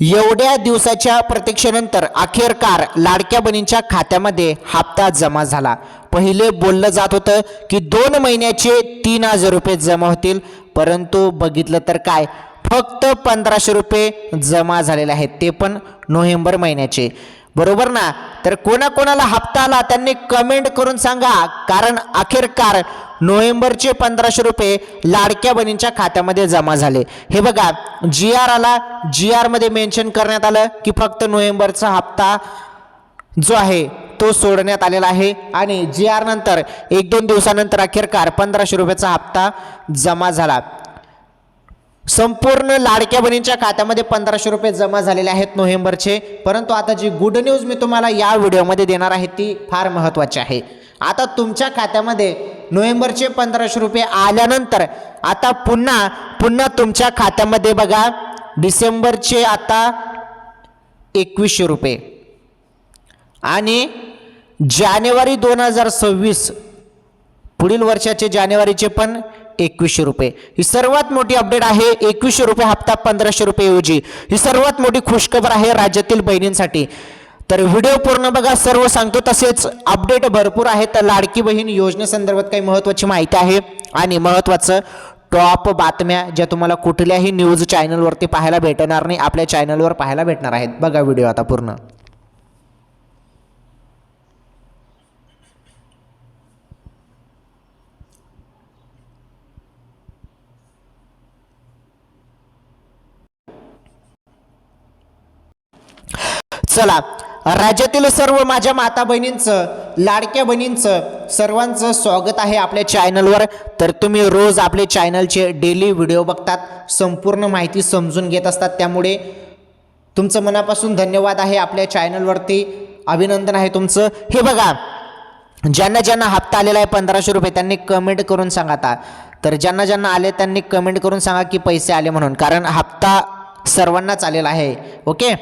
एवढ्या दिवसाच्या प्रतीक्षेनंतर अखेरकार लाडक्या बहिणींच्या खात्यामध्ये हप्ता जमा झाला। पहिले बोललं जात होतं की 2 महिन्याचे 3000 रुपये जमा होतील, परंतु बघितलं तर काय फक्त 1500 रुपये जमा झालेले आहेत, ते पण नोव्हेंबर महिन्याचे। बरोबर ना? तर कोणाकोणाला हप्ता आला त्यांनी कमेंट करून सांगा, कारण अखेरकार नोव्हेंबरचे 1500 रुपये लाडक्या बहिणींच्या खात्यामध्ये जमा झाले। हे बघा, GR आला, GR मध्ये मेन्शन करण्यात आलं की फक्त नोव्हेंबरचा हप्ता जो आहे तो सोडण्यात आलेला आहे आणि GR नंतर 1-2 दिवसानंतर अखेरकार 1500 रुपयाचा हप्ता जमा झाला। संपूर्ण लाडक्या बहिणींच्या खात्यामध्ये 1500 रुपये जमा झालेले आहेत नोव्हेंबरचे। परंतु आता जी गुड न्यूज मी तुम्हाला या व्हिडिओमध्ये देणार आहे ती फार महत्त्वाची आहे। आता तुमच्या खात्यामध्ये नोव्हेंबरचे 1500 रुपये आल्यानंतर आता पुन्हा तुमच्या खात्यामध्ये बघा डिसेंबरचे आता 2100 रुपये आणि जानेवारी 2026 पुढील वर्षाचे जानेवारीचे पण 2100 रुपये। ही सर्वात मोठी अपडेट आहे। 2100 रुपये हप्ता 1500 रुपये ऐवजी ही सर्वात मोठी खुशखबर आहे राज्यातील बहिणींसाठी। तर व्हिडिओ पूर्ण बघा, सर्व सांगतो। तसेच अपडेट भरपूर आहेत। तर लाडकी बहीण योजनेसंदर्भात काही महत्त्वाची माहिती आहे आणि महत्त्वाचं टॉप बातम्या ज्या तुम्हाला कुठल्याही न्यूज चॅनलवरती पाहायला भेटणार नाही, आपल्या चॅनलवर पाहायला भेटणार आहेत। बघा व्हिडिओ आता पूर्ण। चला, राज्यातील सर्व माझ्या माता बहिणींचं, लाडक्या बहिणींचं सर्वांचं स्वागत आहे आपल्या चॅनलवर। तर तुम्ही रोज आपले चॅनलचे डेली व्हिडिओ बघतात, संपूर्ण माहिती समजून घेत असतात, त्यामुळे तुमचं मनापासून धन्यवाद आहे। आपल्या चॅनलवरती अभिनंदन आहे तुमचं। हे बघा, ज्यांना हप्ता आलेला आहे 1500 रुपये त्यांनी कमेंट करून सांगा आता। तर ज्यांना आले त्यांनी कमेंट करून सांगा की पैसे आले म्हणून, कारण हप्ता सर्वांनाच आलेला आहे। ओके,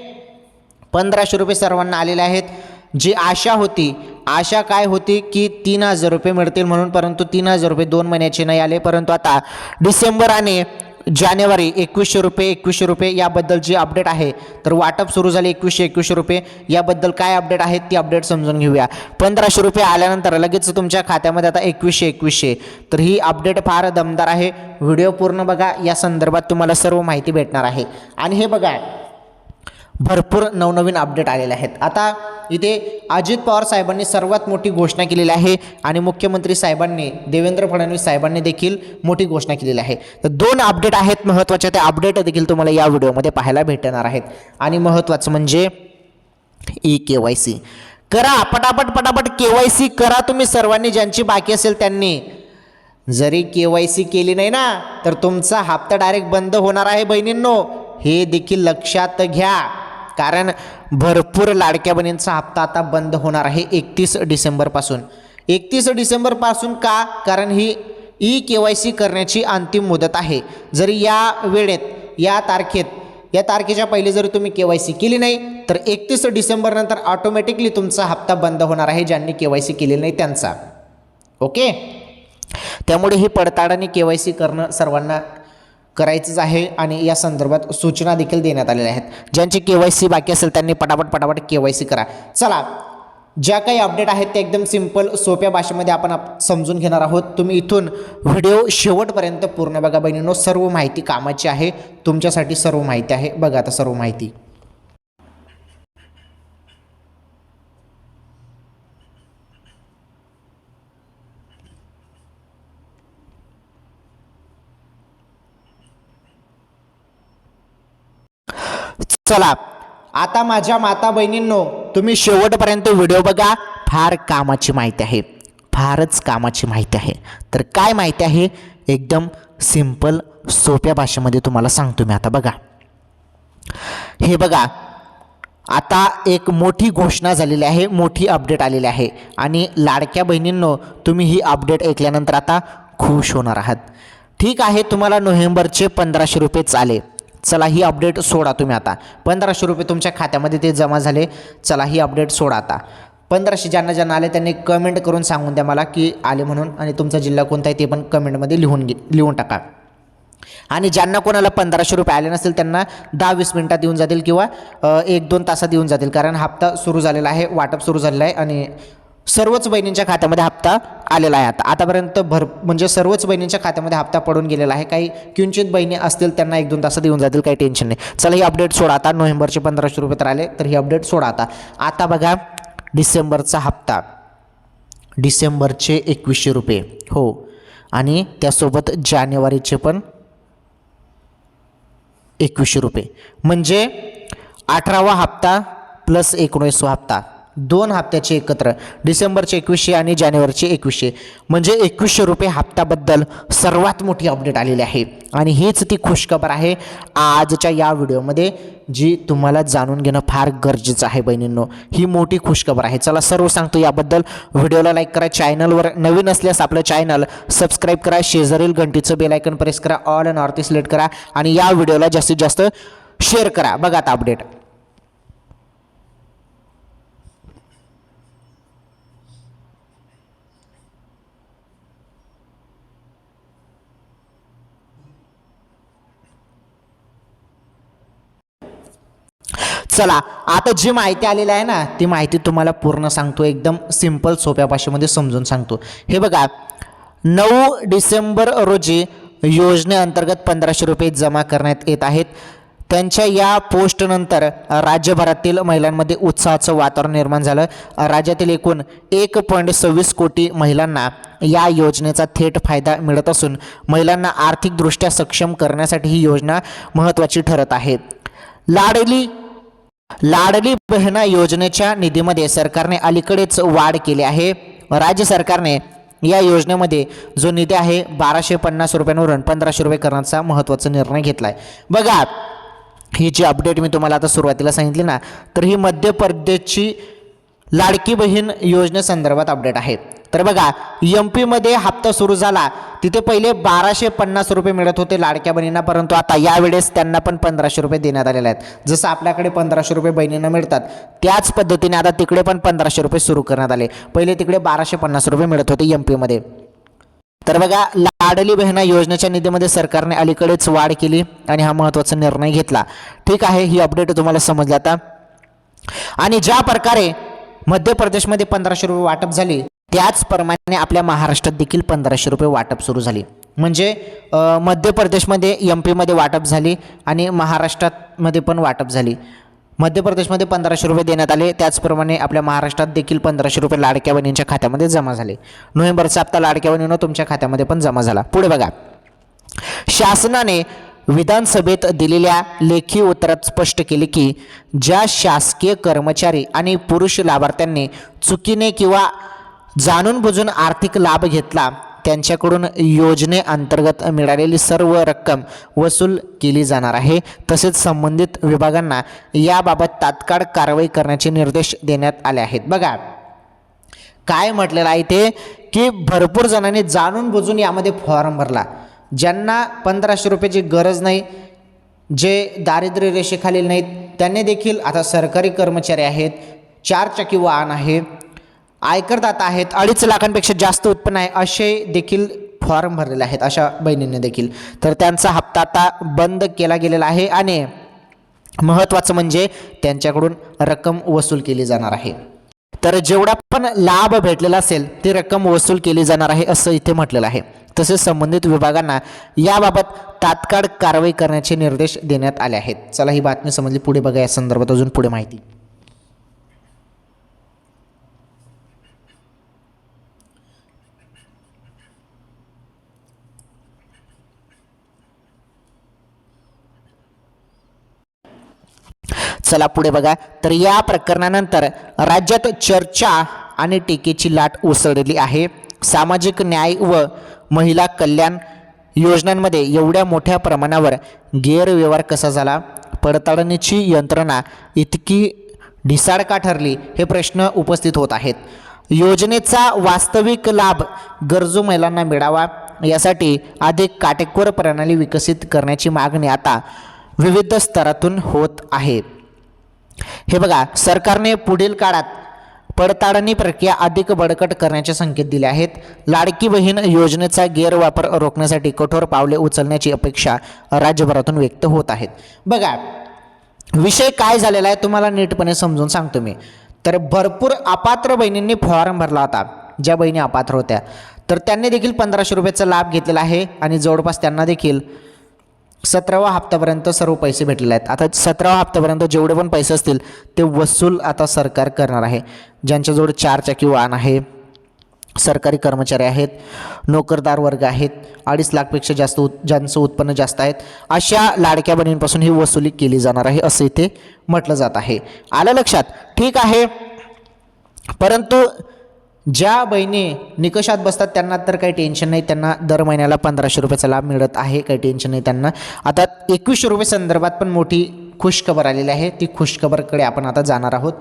1500 रुपये सर्वांना आलेले आहेत। जी आशा काय होती की 3000 रुपये मिळतील म्हणून, परंतु 3000 रुपये 2 महिन्याचे नाही आले। परंतु आता डिसेंबर आणि जानेवारी 2100 रुपये याबद्दल जी अपडेट आहे, तर वाटप सुरू झाले 2100 रुपये। याबद्दल काय अपडेट आहेत ती अपडेट समजून घेऊया। 1500 रुपये आल्यानंतर लगेच तुमच्या खात्यामध्ये आता 2100 तर ही अपडेट फार दमदार आहे। व्हिडिओ पूर्ण बघा, या संदर्भात तुम्हाला सर्व माहिती भेटणार आहे। आणि हे बघा, भरपूर नवनवीन अपडेट आलेले आहेत। आता इथे अजित पवार साहेबांनी सर्वात मोठी घोषणा केलेली आहे आणि मुख्यमंत्री साहेबांनी, देवेंद्र फडणवीस साहेबांनी देखील मोठी घोषणा केलेली आहे। तर 2 अपडेट आहेत महत्त्वाचे, ते अपडेट देखील तुम्हाला या व्हिडिओमध्ये पाहायला भेटणार आहेत। आणि महत्त्वाचं म्हणजे KYC करा, पटापट KYC करा तुम्ही सर्वांनी। ज्यांची बाकी असेल त्यांनी, जरी KYC केली नाही ना तर तुमचा हप्ता डायरेक्ट बंद होणार आहे बहिणींनो, हे देखील लक्षात घ्या। कारण भरपूर लाडक्या बहिणींचा हप्ता आता बंद होणार आहे 31 डिसेंबरपासून। 31 डिसेंबरपासून का? कारण ही KYC करण्याची अंतिम मुदत आहे। जरी या वेळेत, या तारखेच्या पहिले जरी तुम्ही KYC केली नाही तर 31 डिसेंबर नंतर ऑटोमॅटिकली तुमचा हप्ता बंद होणार आहे, ज्यांनी KYC केलेली नाही त्यांचा। ओके, त्यामुळे ही पडताळणी KYC करणं सर्वांना करायचंच आहे आणि या संदर्भात सूचना देखील देण्यात आलेल्या आहेत। ज्यांची KYC बाकी असेल त्यांनी पटापट KYC करा। चला, ज्या काही अपडेट आहेत ते एकदम सिंपल सोप्या भाषेमध्ये आपण समजून घेणार आहोत। तुम्ही इथून व्हिडिओ शेवटपर्यंत पूर्ण बघा बहिणींनो, सर्व माहिती कामाची आहे तुमच्यासाठी, सर्व माहिती आहे। बघा आता सर्व माहिती। चला, आता माझ्या माता बहिणींनो तुम्ही शेवटपर्यंत व्हिडिओ बघा, फार कामाची माहिती आहे, फारच कामाची माहिती आहे। तर काय माहिती आहे एकदम सिंपल सोप्या भाषेमध्ये तुम्हाला सांगतो मी। आता बघा, हे बघा, आता एक मोठी घोषणा झालेली आहे, मोठी अपडेट आलेली आहे आणि लाडक्या बहिणींनो तुम्ही ही अपडेट ऐकल्यानंतर आता खुश होणार आहात। ठीक आहे, तुम्हाला नोव्हेंबरचे 1500 रुपये आले। चला, ही अपडेट सोडा तुम्ही आता। 1500 रुपये तुमच्या खात्यामध्ये ते जमा झाले। चला, ही अपडेट सोडा आता। 1500 ज्यांना आले त्यांनी कमेंट करून सांगून द्या मला की आले म्हणून, आणि तुमचा जिल्हा कोणता आहे ते पण कमेंटमध्ये लिहून टाका। आणि ज्यांना कोणाला 1500 रुपये आले नसतील त्यांना 10-20 मिनिटात येऊन जातील किंवा 1-2 तासात येऊन जातील, कारण हप्ता सुरू झालेला आहे, वाटप सुरू झालेलं आहे आणि सर्वच बहिणींच्या खात्यामध्ये हप्ता आलेला आहे. आतापर्यंत म्हणजे सर्वच बहिणींच्या खात्यामध्ये हप्ता पडून गेलेला आहे. काही किंचित बहिणी असतील त्यांना 1-2 तासात येऊन जातील, काही टेन्शन नाही. चला ही अपडेट सोडा आता. नोव्हेंबरचे 1500 रुपये तर आले, तर ही अपडेट सोडा आता. आता बघा डिसेंबरचा हप्ता, डिसेंबरचे 2100 रुपये हो, आणि त्यासोबत जानेवारीचे पण 2100 रुपये, म्हणजे 18वा हप्ता प्लस 19वा हप्ता, 2 हप्त्याचे एकत्र, डिसेंबरचे 2100 आणि जानेवारीचे 2100, म्हणजे 2100 रुपये हप्त्याबद्दल सर्वात मोठी अपडेट आलेली आहे. आणि हीच ती खुशखबर आहे आजच्या या व्हिडिओमध्ये, जी तुम्हाला जाणून घेणं फार गरजेचं आहे बहिणींनो. ही मोठी खुशखबर आहे. चला सर्व सांगतो याबद्दल. व्हिडिओला लाईक करा, चॅनलवर नवीन असल्यास आपलं चॅनल सबस्क्राईब करा, शेजारील घंटीचं बेल आयकन प्रेस करा, ऑल अँड ऑरती सिलेक्ट करा आणि या व्हिडिओला जास्तीत जास्त शेअर करा. बघा आता अपडेट. चला आता जी माहिती आलेली आहे ना, ती माहिती तुम्हाला पूर्ण सांगतो, एकदम सिंपल सोप्या भाषेमध्ये समजून सांगतो. हे बघा, 9 डिसेंबर रोजी योजनेअंतर्गत 1500 रुपये जमा करण्यात येत आहेत. त्यांच्या या पोस्टनंतर राज्यभरातील महिलांमध्ये उत्साहाचं वातावरण निर्माण झालं. राज्यातील एकूण 1.26 कोटी महिलांना या योजनेचा थेट फायदा मिळत असून महिलांना आर्थिकदृष्ट्या सक्षम करण्यासाठी ही योजना महत्त्वाची ठरत आहे. लाडली बहिणा योजनेच्या निधीमध्ये सरकारने अलीकडेच वाढ केली आहे. राज्य सरकारने या योजनेमध्ये जो निधी आहे 1250 रुपयांवरून 1500 रुपये करण्याचा महत्त्वाचा निर्णय घेतला आहे. बघा, ही जी अपडेट मी तुम्हाला आता सुरुवातीला सांगितली ना, तर ही मध्य प्रदेशची लाडकी बहीण योजनेसंदर्भात अपडेट आहे. तर बघा, MP हप्ता सुरू झाला, तिथे पहिले 1250 रुपये मिळत होते लाडक्या बहिणींना, परंतु आता यावेळेस त्यांना पण 1500 रुपये देण्यात आलेले आहेत. जसं आपल्याकडे 1500 रुपये बहिणींना मिळतात, त्याच पद्धतीने आता तिकडे पण 1500 रुपये सुरू करण्यात आले. पहिले तिकडे 1250 रुपये मिळत होते MP. तर बघा, लाडली बहिणा योजनेच्या निधीमध्ये सरकारने अलीकडेच वाढ केली आणि हा महत्त्वाचा निर्णय घेतला. ठीक आहे, ही अपडेट तुम्हाला समजली आता. आणि ज्या प्रकारे मध्य प्रदेशमध्ये 1500 रुपये वाटप झाली, त्याचप्रमाणे आपल्या महाराष्ट्रात देखील 1500 रुपये वाटप सुरू झाली. म्हणजे मध्य प्रदेशमध्ये MP वाटप झाली आणि महाराष्ट्रामध्ये पण वाटप झाली. मध्य प्रदेशमध्ये 1500 रुपये देण्यात आले, त्याचप्रमाणे आपल्या महाराष्ट्रात देखील 1500 रुपये लाडक्या बहिणींच्या खात्यामध्ये जमा झाले. नोव्हेंबरचा हप्ता लाडक्या बहिणींनो तुमच्या खात्यामध्ये पण जमा झाला. पुढे बघा, शासनाने विधानसभेत दिलेल्या लेखी उत्तरात स्पष्ट केले की ज्या शासकीय कर्मचारी आणि पुरुष लाभार्थ्यांनी चुकीने किंवा जाणून बुजून आर्थिक लाभ घेतला, त्यांच्याकडून योजनेअंतर्गत मिळालेली सर्व रक्कम वसूल केली जाणार आहे. तसेच संबंधित विभागांना याबाबत तात्काळ कारवाई करण्याचे निर्देश देण्यात आले आहेत. बघा काय म्हटलेलं आहे ते, की भरपूर जणांनी जाणून बुजून यामध्ये फॉर्म भरला. ज्यांना 1500 रुपयाची गरज नाही, जे दारिद्र्य रेषेखालील नाहीत, त्यांनी देखील, आता सरकारी कर्मचारी आहेत, 4 चाकी वाहन आहे, आयकरदाता आहेत, 2.5 लाखांपेक्षा जास्त उत्पन्न आहे, असे देखील फॉर्म भरलेले आहेत अशा बहिणींनी देखील. तर त्यांचा हप्ता आता बंद केला गेलेला आहे आणि महत्त्वाचं म्हणजे त्यांच्याकडून रक्कम वसूल केली जाणार आहे. तर जेवढा पण लाभ भेटलेला असेल ती रक्कम वसूल केली जाणार आहे असं इथे म्हटलेलं आहे. तसेच संबंधित विभागांना याबाबत तात्काळ कारवाई करण्याचे निर्देश देण्यात आले आहेत. चला ही बातमी समजली. पुढे बघा या संदर्भात अजून पुढे माहिती. चला पुढे बघा. तर या प्रकरणानंतर राज्यात चर्चा आणि टीकेची लाट उसळली आहे. सामाजिक न्याय व महिला कल्याण योजनांमध्ये एवढ्या मोठ्या प्रमाणावर गैरव्यवहार कसा झाला? पडताळणीची यंत्रणा इतकी ढिसाळ का ठरली? हे प्रश्न उपस्थित होत आहेत. योजनेचा वास्तविक लाभ गरजू महिलांना मिळावा यासाठी अधिक काटेकोर प्रणाली विकसित करण्याची मागणी आता विविध स्तरातून होत आहे. हे बघा, सरकारने पुढील काळात पडताळणी प्रक्रिया अधिक बळकट करण्याचे संकेत दिले आहेत. लाडकी बहीण योजनेचा गैरवापर रोखण्यासाठी कठोर पावले उचलण्याची अपेक्षा राज्यभरातून व्यक्त होत आहेत. बघा विषय काय झालेला आहे तुम्हाला नीटपणे समजून सांगतो मी. तर भरपूर अपात्र बहिणींनी फॉर्म भरला होता. ज्या बहिणी अपात्र होत्या तर त्यांनी देखील 1500 रुपयाचा लाभ घेतलेला आहे आणि जवळपास त्यांना देखील 17वा हप्त्यापर्यंत सर्व पैसे भेटलेले आहेत. आता 17वा हप्त्यापर्यंत जेवढे पण पैसे असतील ते वसूल आता सरकार करणार आहे. ज्यांच्याजवळ 4 चाकी वाहन आहे, सरकारी कर्मचारी आहेत, नोकरदार वर्ग आहेत, 2.5 लाखपेक्षा जास्त ज्यांचं उत्पन्न जास्त आहेत, अशा लाडक्या बहिणींपासून ही वसुली केली जाणार आहे असं इथे म्हटलं जात आहे. आलं लक्षात? ठीक आहे. परंतु ज्या बहिणी निकषात बसतात त्यांना तर काही टेन्शन नाही, त्यांना दर महिन्याला 1500 रुपयाचा लाभ मिळत आहे, काही टेन्शन नाही त्यांना. आता 2100 रुपये संदर्भात पण मोठी खुशखबर आलेली आहे. ती खुशखबरकडे आपण आता जाणार आहोत.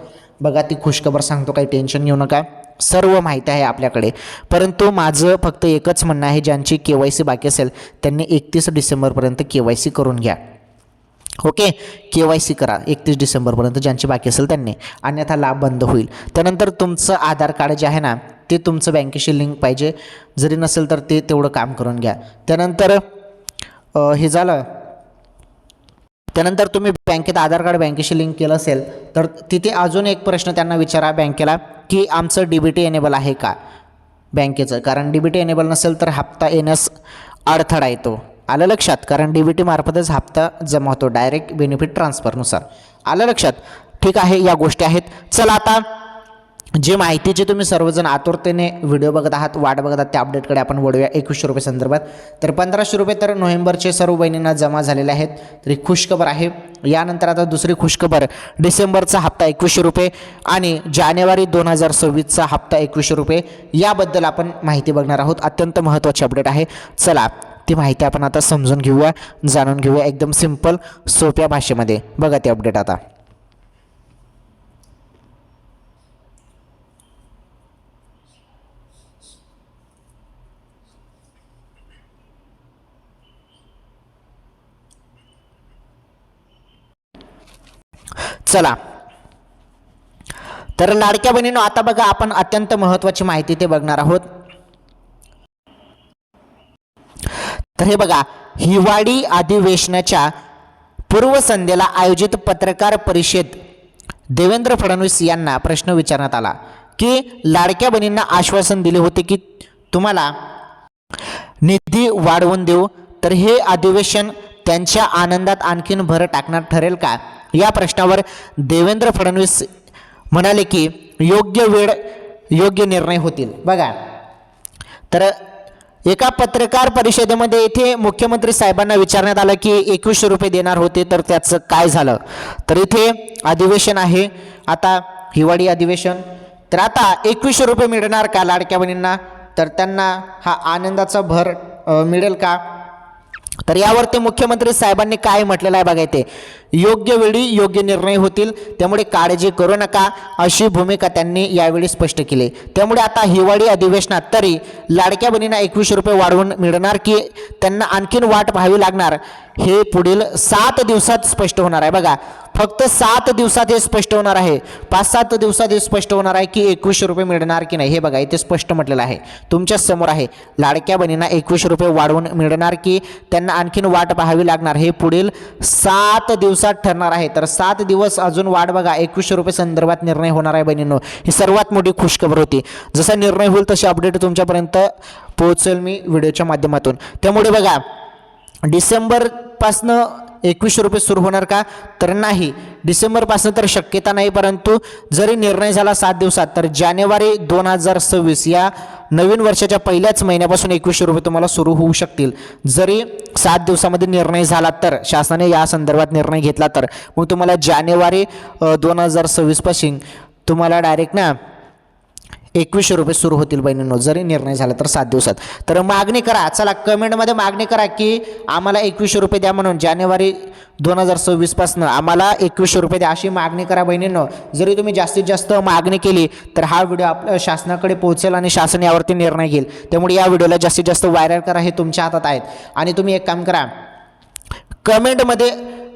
बघा ती खुशखबर सांगतो, काही टेन्शन घेऊ नका, सर्व माहिती आहे आपल्याकडे. परंतु माझं फक्त एकच म्हणणं आहे, ज्यांची KYC बाकी असेल त्यांनी 31 डिसेंबरपर्यंत KYC करून घ्या. ओके, KYC करा 31 डिसेंबरपर्यंत ज्यांची बाकी असेल त्यांनी, अन्यथा लाभ बंद होईल. त्यानंतर तुमचं आधार कार्ड जे आहे ना ते तुमचं बँकेशी लिंक पाहिजे, जरी नसेल तर ते तेवढं काम करून घ्या. त्यानंतर हे झालं. त्यानंतर तुम्ही बँकेत आधार कार्ड बँकेशी लिंक केलं असेल तर तिथे अजून एक प्रश्न त्यांना विचारा बँकेला की आमचं DBT एनेबल आहे का बँकेचं, कारण DBT एनेबल नसेल तर हप्ता येण्यास अडथळा येतो. आलं लक्षात? कारण DBT मार्फतच हप्ता जमा होतो डायरेक्ट बेनिफिट ट्रान्सफरनुसार. आलं लक्षात? ठीक आहे, या गोष्टी आहेत. चला आता जे माहितीचे तुम्ही सर्वजण आतुरतेने व्हिडिओ बघत आहात, वाट बघत आहात, त्या अपडेटकडे आपण वळूया. 2100 रुपये संदर्भात तर 1500 रुपये तर नोव्हेंबरचे सर्व बहिणींना जमा झालेले आहेत, तरी खुशखबर आहे. यानंतर आता दुसरी खुशखबर, डिसेंबरचा हप्ता 2100 रुपये आणि जानेवारी 2026चा हप्ता 2100 रुपये, याबद्दल आपण माहिती बघणार आहोत. अत्यंत महत्त्वाची अपडेट आहे. चला ती माहिती आपण आता समजून घेऊया, जाणून घेऊया एकदम सिंपल सोप्या भाषेमध्ये. बघा ती अपडेट आता. चला तर लाडक्या बहिणींनो आता बघा आपण अत्यंत महत्त्वाची माहिती ते बघणार आहोत. तर हे बघा, हिवाळी अधिवेशनाच्या पूर्वसंध्येला आयोजित पत्रकार परिषद देवेंद्र फडणवीस यांना प्रश्न विचारण्यात आला की लाडक्या बहिणींना आश्वासन दिले होते की तुम्हाला निधी वाढवून देऊ, तर हे अधिवेशन त्यांच्या आनंदात आणखीन भर टाकणार ठरेल का? या प्रश्नावर देवेंद्र फडणवीस म्हणाले की योग्य वेळ योग्य निर्णय होतील. बघा तर एका पत्रकार परिषदेमध्ये इथे मुख्यमंत्री साहेबांना विचारण्यात आलं की 2100 रुपये देणार होते तर त्याचं काय झालं. तर इथे अधिवेशन आहे आता, हिवाळी अधिवेशन, तर आता 2100 रुपये मिळणार का लाडक्या बहिणींना, तर त्यांना हा आनंदाचा भर मिळेल का? तर यावरती मुख्यमंत्री साहेबांनी काय म्हटलेलं आहे बघा, इथे योग्य वेळी योग्य निर्णय होतील, त्यामुळे काळजी करू नका, अशी भूमिका त्यांनी यावेळी स्पष्ट केली. त्यामुळे आता हिवाळी अधिवेशनात तरी लाडक्या बहिणींना 2100 रुपये वाढवून मिळणार की त्यांना आणखीन वाट पाहावी लागणार, हे पुढील 7 दिवसात स्पष्ट होणार आहे. बघा फक्त 7 दिवसात हे स्पष्ट होणार आहे, 5-7 दिवसात हे स्पष्ट होणार आहे की 2100 रुपये मिळणार की नाही. हे बघा इथे स्पष्ट म्हटलेलं आहे, तुमच्या समोर आहे. लाडक्या बहिणींना 2100 रुपये वाढवून मिळणार की त्यांना आणखीन वाट पाहावी लागणार, हे पुढील 7 दिवसात ठरणार आहे. तर 7 दिवस अजून वाट बघा, 2100 रुपये संदर्भात निर्णय होणार आहे बहिणींनो. ही सर्वात मोठी खुशखबर होती. जसा निर्णय होईल तशी अपडेट तुमच्यापर्यंत पोहोचेल मी व्हिडिओच्या माध्यमातून. त्यामुळे बघा डिसेंबरपासनं 2100 रुपये सुरू होणार का, तर नाही, डिसेंबरपासून तर शक्यता नाही. परंतु जरी निर्णय झाला 7 दिवसात तर जानेवारी 2026 या नवीन वर्षाच्या पहिल्याच महिन्यापासून 2100 रुपये तुम्हाला सुरू होऊ शकतील. जरी 7 दिवसामध्ये निर्णय झाला तर, शासनाने या संदर्भात निर्णय घेतला तर मग तुम्हाला जानेवारी 2026 पासून तुम्हाला डायरेक्ट ना 2100 रुपये सुरू होतील बहिणींनो, जरी निर्णय झाला तर 7 दिवसात. तर मागणी करा, चला कमेंटमध्ये मागणी करा की आम्हाला 2100 रुपये द्या म्हणून, जानेवारी 2026 पासून आम्हाला 2100 रुपये द्या अशी मागणी करा बहिणींनो. जरी तुम्ही जास्तीत जास्त मागणी केली तर हा व्हिडिओ आपल्या शासनाकडे पोहोचेल आणि शासन यावरती निर्णय घेईल. त्यामुळे या व्हिडिओला जास्तीत जास्त व्हायरल करा, हे तुमच्या हातात आहेत. आणि तुम्ही एक काम करा, कमेंटमध्ये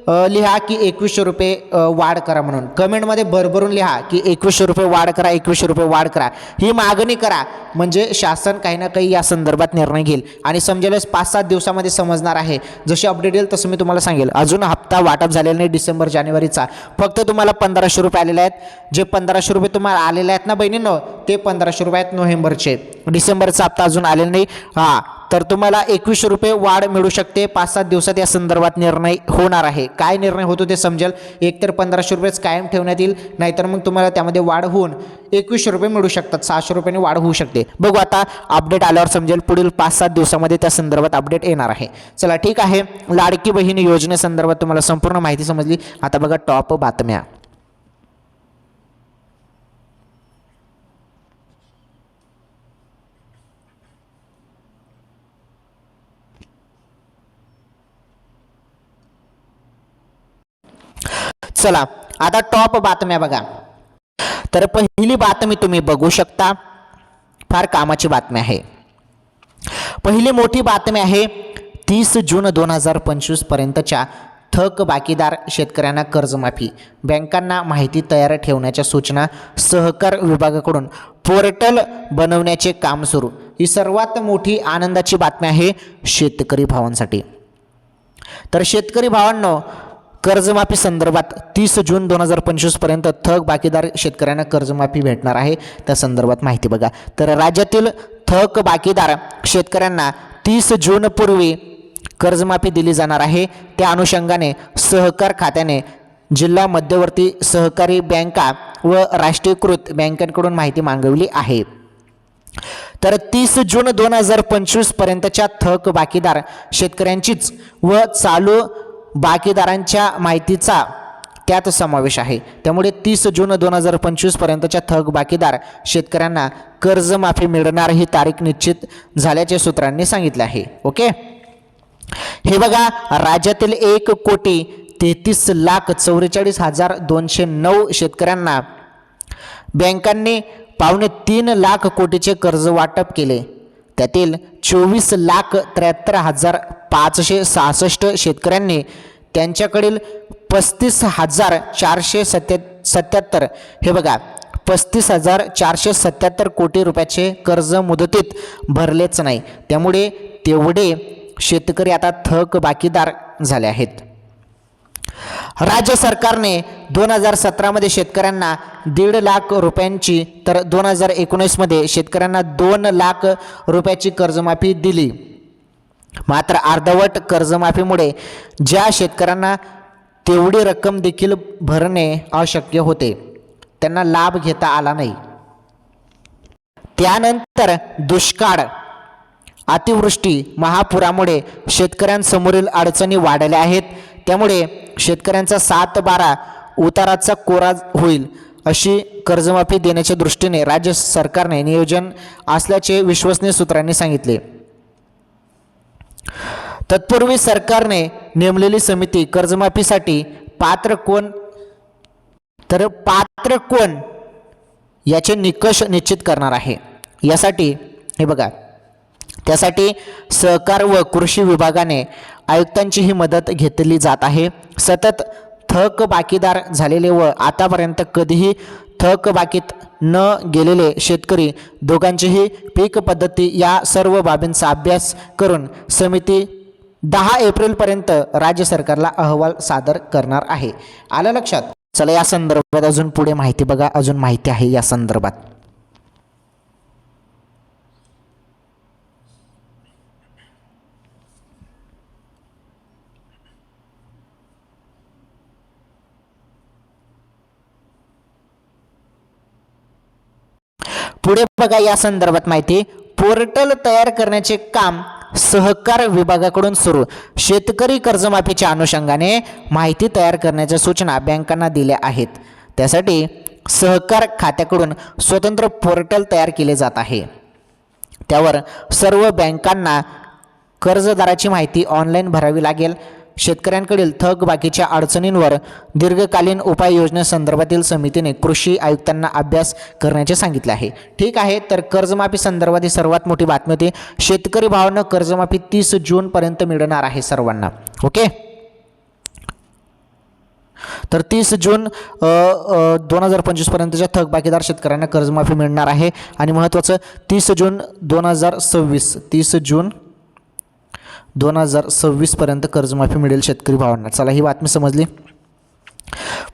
लिहा की 2100 रुपये वाढ करा म्हणून कमेंटमध्ये भरभरून लिहा की 2100 रुपये वाढ करा, 2100 रुपये वाढ करा, ही मागणी करा. म्हणजे शासन काही ना काही या संदर्भात निर्णय घेईल आणि समजेलच 5-7 दिवसामध्ये समजणार आहे. जशी अपडेट येईल तसं मी तुम्हाला सांगेल. अजून हप्ता वाटप झालेला नाही डिसेंबर जानेवारीचा, फक्त तुम्हाला 1500 रुपये आलेले आहेत. जे 1500 रुपये तुम्हाला आलेले आहेत ना बहिणींनो, ते 1500 रुपये आहेत नोव्हेंबरचे. डिसेंबरचा हप्ता अजून आलेला नाही. हां, तर तुम्हाला 2100 रुपये वाढ मिळू शकते. 5-7 दिवसात या संदर्भात निर्णय होणार आहे. काय निर्णय होतो ते समजेल. एकतर 1500 रुपयेच कायम ठेवण्यात येईल, नाहीतर मग तुम्हाला त्यामध्ये वाढ होऊन 2100 रुपये मिळू शकतात. 600 रुपयांनी वाढ होऊ शकते. बघू आता अपडेट आल्यावर समजेल. पुढील 5-7 दिवसामध्ये त्या संदर्भात अपडेट येणार आहे. चला ठीक आहे. लाडकी बहीण योजनेसंदर्भात तुम्हाला संपूर्ण माहिती समजली. आता बघा टॉप बातम्या. चला आता टॉप बातम्या बघा. तर पहिली बातमी तुम्ही बघू शकता, फार कामाची बातमी आहे. पहिली मोठी बातमी आहे 30 जून 2025 पर्यंतच्या थक बाकीदार शेतकऱ्यांना कर्जमाफी. बँकांना माहिती तयार ठेवण्याच्या सूचना. सहकार विभागाकडून पोर्टल बनवण्याचे काम सुरू. ही सर्वात मोठी आनंदाची बातमी आहे शेतकरी भावांसाठी. तर शेतकरी भावांनो, कर्जमाफी संदर्भात 30 जून 2025 पर्यंत थक बाकीदार शेतकऱ्यांना कर्जमाफी भेटणार आहे. त्या संदर्भात माहिती बघा. तर राज्यातील थक बाकीदार शेतकऱ्यांना 30 जून पूर्वी कर्जमाफी दिली जाणार आहे. त्या अनुषंगाने सहकार खात्याने जिल्हा मध्यवर्ती सहकारी बँका व राष्ट्रीयकृत बँकांकडून माहिती मागवली आहे. तर 30 जून 2025 पर्यंतच्या थक बाकीदार शेतकऱ्यांचीच व चालू बाकीदारांच्या माहितीचा त्यात समावेश आहे. त्यामुळे 30 जून 2025 पर्यंतच्या थक बाकीदार शेतकऱ्यांना कर्जमाफी मिळणार ही तारीख निश्चित झाल्याचे सूत्रांनी सांगितले आहे. ओके, हे बघा, राज्यातील 1,33,44,209 शेतकऱ्यांना बँकांनी 2.25 कोटीचे कर्ज वाटप केले. त्यातील 24,73,566 शेतकऱ्यांनी त्यांच्याकडील 35,477 हे बघा 35,477 कोटी रुपयाचे कर्ज मुदतीत भरलेच नाही. त्यामुळे तेवढे शेतकरी आता थक बाकीदार झाले आहेत. राज्य सरकारने 2017 मध्ये शेतकऱ्यांना 1.5 लाख रुपयांची तर 2019 मध्ये शेतकऱ्यांना 2 लाख रुपयाची कर्जमाफी दिली. मात्र अर्धवट कर्जमाफीमुळे ज्या शेतकऱ्यांना तेवढी रक्कम देखील भरणे अशक्य होते, त्यांना लाभ घेता आला नाही. त्यानंतर दुष्काळ, अतिवृष्टी, महापुरामुळे शेतकऱ्यांसमोरील अडचणी वाढल्या आहेत. त्यामुळे शेतकऱ्यांचा 7-12 उताराचा कोरा होईल अशी कर्जमाफी देण्याच्या दृष्टीने राज्य सरकारने नियोजन असल्याचे विश्वसनीय सूत्रांनी सांगितले. तत्पूर्वी सरकारने नेमलेली समिती कर्जमाफीसाठी पात्र कोण याचे निकष निश्चित करणार आहे. यासाठी हे बघा, त्यासाठी सहकार व कृषी विभागाने आयुक्तांचीही मदत घेतली जात आहे. सतत थक बाकीदार झालेले व आतापर्यंत कधीही थक बाकीत न गेलेले शेतकरी दोघांचीही पीक पद्धती या सर्व बाबींचा अभ्यास करून समिती 10 एप्रिलपर्यंत राज्य सरकारला अहवाल सादर करणार आहे. आलं लक्षात? चला या संदर्भात अजून पुढे माहिती बघा. अजून माहिती आहे या संदर्भात. पुढे बघा या संदर्भात माहिती. पोर्टल तयार करण्याचे काम सहकार विभागाकडून सुरू. शेतकरी कर्जमाफीच्या अनुषंगाने माहिती तयार करण्याच्या सूचना बँकांना दिल्या आहेत. त्यासाठी सहकार खात्याकडून स्वतंत्र पोर्टल तयार केले जात आहे. त्यावर सर्व बँकांना कर्जदाराची माहिती ऑनलाईन भरावी लागेल. शेतकऱ्यांकडील थकबाकीच्या अडचणींवर दीर्घकालीन उपाययोजनेसंदर्भातील समितीने कृषी आयुक्तांना अभ्यास करण्याचे सांगितले आहे. ठीक आहे, तर कर्जमाफी संदर्भात ही सर्वात मोठी बातमी होती. शेतकरी भावांना कर्जमाफी 30 जूनपर्यंत मिळणार आहे सर्वांना. ओके, तर 30 जून 2025 पर्यंतच्या थकबाकीदार शेतकऱ्यांना कर्जमाफी मिळणार आहे. आणि महत्त्वाचं 30 जून 2026 पर्यंत कर्जमाफी मिळेल शेतकरी भावांना. चला ही बातमी समजली.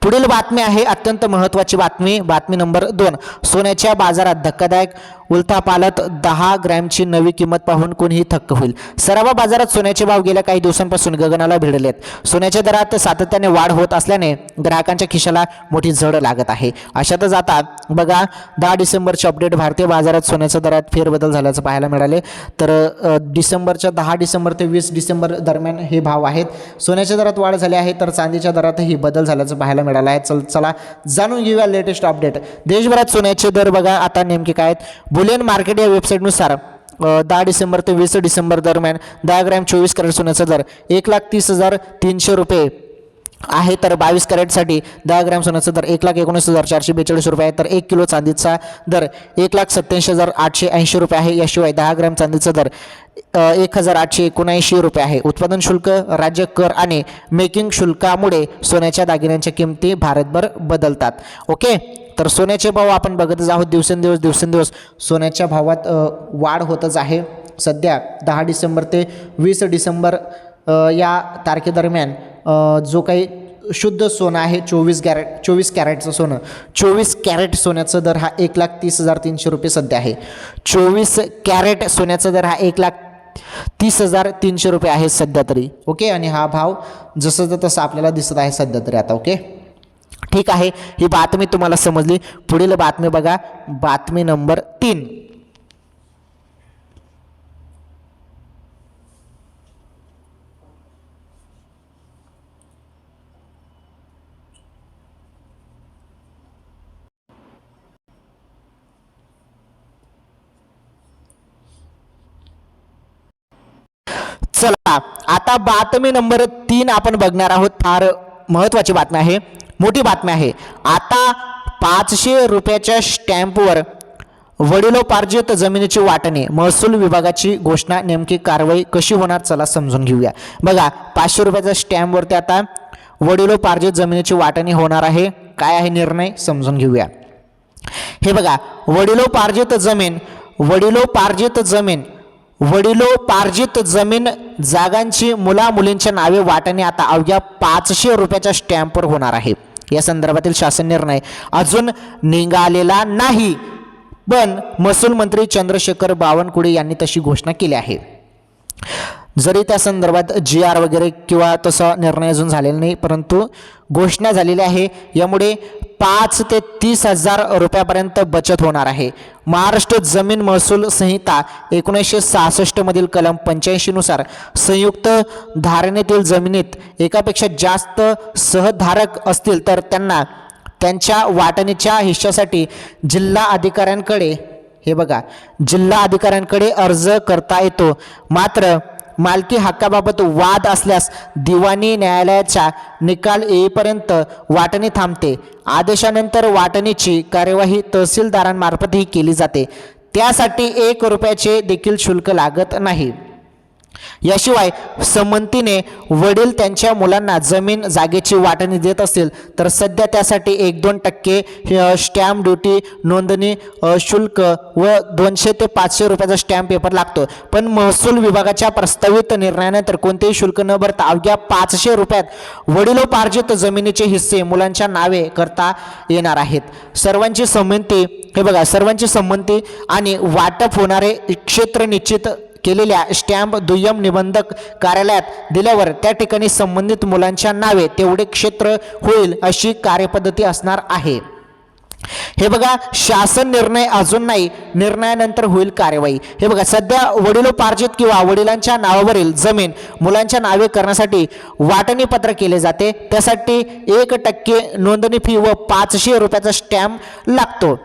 पुढील बातमी आहे अत्यंत महत्त्वाची बातमी. बातमी नंबर 2. सोन्याच्या बाजारात धक्कादायक उलथापालथ. 10 ग्रॅमची नवी किंमत पाहून कोणीही थक्क होईल. सराफा बाजारात सोन्याचे भाव गेल्या काही दिवसांपासून गगनाला भिडलेत. सोन्याच्या दरात सातत्याने वाढ होत असल्याने ग्राहकांच्या खिशाला मोठी झड लागत आहे. अशातच आता बघा 10 डिसेंबरचे अपडेट. भारतीय बाजारात सोन्याच्या दरात फेरबदल झाल्याचं पाहायला मिळाले. तर 10 डिसेंबर ते 20 डिसेंबर दरम्यान हे भाव आहेत. सोन्याच्या दरात वाढ झाली आहे तर चांदीच्या दरातही बदल झाल्याचं पाहायला मिळालं आहे. चला जाणून घेऊया लेटेस्ट अपडेट. देशभरात सोन्याचे दर बघा आता नेमके काय आहेत. बुलियन मार्केट या वेबसाईटनुसार 10 डिसेंबर ते 20 डिसेंबर दरम्यान 10 ग्रॅम 24 कॅरेट सोन्याचा दर 1,30,300 रुपये आहे. तर 22 कॅरेटसाठी 10 ग्रॅम सोन्याचा दर 1,19,442 रुपये आहे. तर 1 किलो चांदीचा दर 1,87,880 रुपये आहे. याशिवाय 10 ग्रॅम चांदीचा दर 1,879 रुपये आहे. उत्पादन शुल्क, राज्य कर आणि मेकिंग शुल्कामुळे सोन्याच्या दागिन्यांच्या किमती भारतभर बदलतात. ओके, तर सोन्याचे भाव आपण बघतच आहोत. दिवसेंदिवस सोन्याच्या भावात वाढ होतच आहे. सध्या 10 डिसेंबर ते 20 डिसेंबर या तारखेदरम्यान जो काही शुद्ध सोनं आहे 24 कॅरेटचं सोनं, 24 कॅरेट सोन्याचा दर हा 1,30,300 रुपये सध्या आहे. 24 कॅरेट सोन्याचा दर हा 1,30,300 रुपये आहे सध्या तरी. ओके, आणि हा भाव जसं तसं आपल्याला दिसत आहे सध्या तरी आता. ओके, ठीक आहे, ही बातमी तुम्हाला समजली. पुढील बातमी बघा. बातमी नंबर 3. चला आता बातमी नंबर 3 आपण बघणार आहोत. फार महत्त्वाची बातमी आहे, मोठी बातमी आहे. आता 500 रुपयाच्या स्टॅम्पवर वडिलोपार्जित जमिनीची वाटणी. महसूल विभागाची घोषणा. नेमकी कारवाई कशी होणार चला समजून घेऊया. बघा 500 रुपयाच्या स्टॅम्पवरती आता वडिलोपार्जित जमिनीची वाटणी होणार आहे. काय आहे निर्णय समजून घेऊया. हे बघा वडिलोपार्जित जमीन जागांची मुलामुलींच्या नावे वाटणी आता अवघ्या 500 रुपयाच्या स्टॅम्पवर होणार आहे. या संदर्भातील शासन निर्णय अजून निघालेला नाही, पण महसूल मंत्री चंद्रशेखर बावनकुळे यांनी तशी घोषणा केली आहे. जरी त्या संदर्भात GR वगैरे किंवा तसा निर्णय अजून झालेला नाही, परंतु घोषणा झालेली आहे. यामुळे 5 ते 30,000 रुपयापर्यंत बचत होणार आहे. महाराष्ट्र जमीन महसूल संहिता 1966 मधील कलम 85 नुसार संयुक्त धारणेतील जमिनीत एकापेक्षा जास्त सहधारक असतील तर त्यांना त्यांच्या वाटणीच्या हिश्श्यासाठी जिल्हा अधिकाऱ्यांकडे अर्ज करता येतो. मात्र मालकी हक्काबाबत वाद असल्यास दिवाणी न्यायालयाचा निकाल येईपर्यंत वाटणी थांबते. आदेशानंतर वाटणीची कार्यवाही तहसीलदारांमार्फतही केली जाते. त्यासाठी 1 रुपयाचे देखील शुल्क लागत नाही. याशिवाय संमतीने वडील त्यांच्या मुलांना जमीन जागेची वाटणी देत असतील तर सध्या त्यासाठी 1-2% स्टॅम्प ड्युटी, नोंदणी शुल्क व 200 ते 500 रुपयाचा स्टॅम्प पेपर लागतो. पण महसूल विभागाच्या प्रस्तावित निर्णयानंतर कोणतेही शुल्क न भरता अवघ्या 500 रुपयात वडिलोपार्जित जमिनीचे हिस्से मुलांच्या नावे करता येणार आहेत. सर्वांची संमती आणि वाटप होणारे क्षेत्र निश्चित केलेल्या स्टॅम्प दुय्यम निबंधक कार्यालयात दिल्यावर त्या ठिकाणी संबंधित मुलांच्या नावे तेवढे क्षेत्र होईल अशी कार्यपद्धती असणार आहे. हे बघा शासन निर्णय अजून नाही, निर्णयानंतर होईल कार्यवाही. हे बघा सध्या वडिलोपार्जित किंवा वडिलांच्या नावावरील जमीन मुलांच्या नावे करण्यासाठी वाटणी पत्र केले जाते. त्यासाठी 1% नोंदणी फी व 500 रुपयाचा स्टॅम्प लागतो.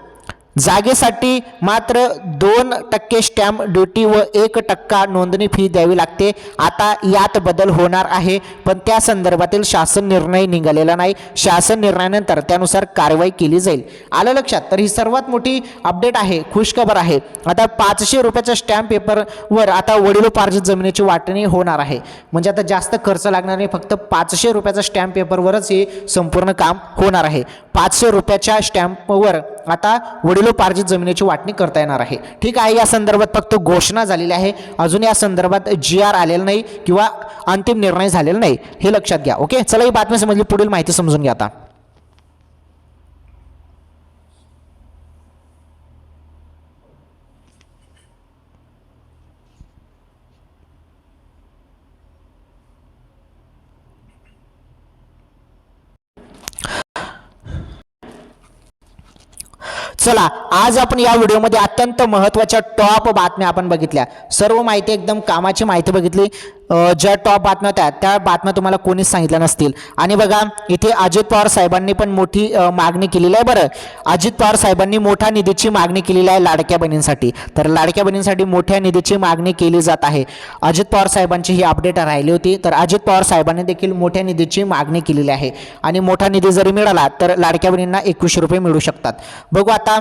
जागेसाठी मात्र 2% स्टॅम्प ड्युटी व 1% नोंदणी फी द्यावी लागते. आता यात बदल होणार आहे, पण त्या संदर्भातील शासन निर्णय निघालेला नाही. शासन निर्णयानंतर त्यानुसार कारवाई केली जाईल. आलं लक्षात? तर ही सर्वात मोठी अपडेट आहे, खुशखबर आहे. आता 500 रुपयाच्या स्टॅम्प पेपरवर आता वडिलोपार्जित जमिनीची वाटणी होणार आहे. म्हणजे आता जास्त खर्च लागणार नाही, फक्त 500 रुपयाचा स्टॅम्प पेपरवरच हे संपूर्ण काम होणार आहे. 500 रुपयाच्या स्टॅम्पवर आता वडिलोपार्जित जमिनीची वाटणी करता येणार आहे. ठीक आहे, या संदर्भात फक्त घोषणा झालेली आहे, अजून या संदर्भात GR आलेला नाही किंवा अंतिम निर्णय झालेला नाही, हे लक्षात घ्या. ओके, चला ही बातमी समजली, पुढील माहिती समजून घ्या आता. चला, आज आपण या व्हिडिओमध्ये अत्यंत महत्त्वाच्या टॉप बातम्या आपण बघितल्या. सर्व माहिती एकदम कामाची माहिती बघितली. ज्या टॉप बातम्या होत्या त्या बातम्या तुम्हाला कोणीच सांगितल्या नसतील. आणि बघा, इथे अजित पवार साहेबांनी पण मोठी मागणी केलेली आहे. बरं, अजित पवार साहेबांनी मोठ्या निधीची मागणी केलेली आहे लाडक्या बहिणींसाठी. तर लाडक्या बहिणींसाठी मोठ्या निधीची मागणी केली जात आहे. अजित पवार साहेबांची ही अपडेट राहिली होती. तर अजित पवार साहेबांनी देखील मोठ्या निधीची मागणी केलेली आहे. आणि मोठा निधी जरी मिळाला तर लाडक्या बहिणींना 2100 रुपये मिळू शकतात. बघू आता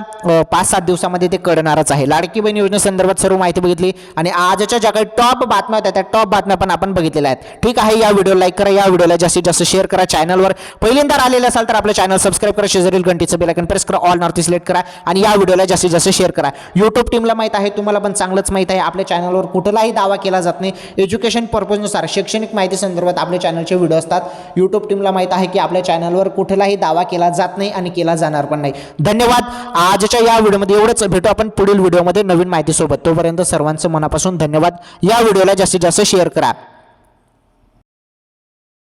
5-7 दिवसामध्ये ते कळणारच आहे. लाडकी बहीण योजनेसंदर्भात सर्व माहिती बघितली आणि आजच्या ज्या काही टॉप बातम्या होत्या त्या टॉप बातम्या पण आपण बघितलेल्या आहेत. ठीक आहे, या व्हिडिओ लाईक करा, या व्हिडिओला जास्तीत जास्त शेअर करा. चॅनलवर पहिल्यांदा आलेले असाल तर आपलं चॅनल सबस्क्राईब करा, शेजारील घंटीचं बेल आयकॉन प्रेस करा, ऑल नॉर्थ सिलेक्ट करा आणि या व्हिडिओला जास्तीत जास्त शेअर करा. यूट्यूब टीमला माहित आहे, तुम्हाला पण चांगलंच माहित आहे, आपल्या चॅनलवर कुठलाही दावा केला जात नाही. एज्युकेशन पर्पजनुसार शैक्षणिक माहिती संदर्भात आपल्या चॅनलचे व्हिडिओ असतात. यूट्यूब टीमला माहित आहे की आपल्या चॅनलवर कुठलाही दावा केला जात नाही आणि केला जाणार पण नाही. धन्यवाद. आजच्या या व्हिडिओमध्ये एवढंच. भेटू आपण पुढील व्हिडिओमध्ये नवीन माहितीसोबत. तोपर्यंत सर्वांचं मनापासून धन्यवाद. या व्हिडिओला जास्तीत जास्त शेअर करा.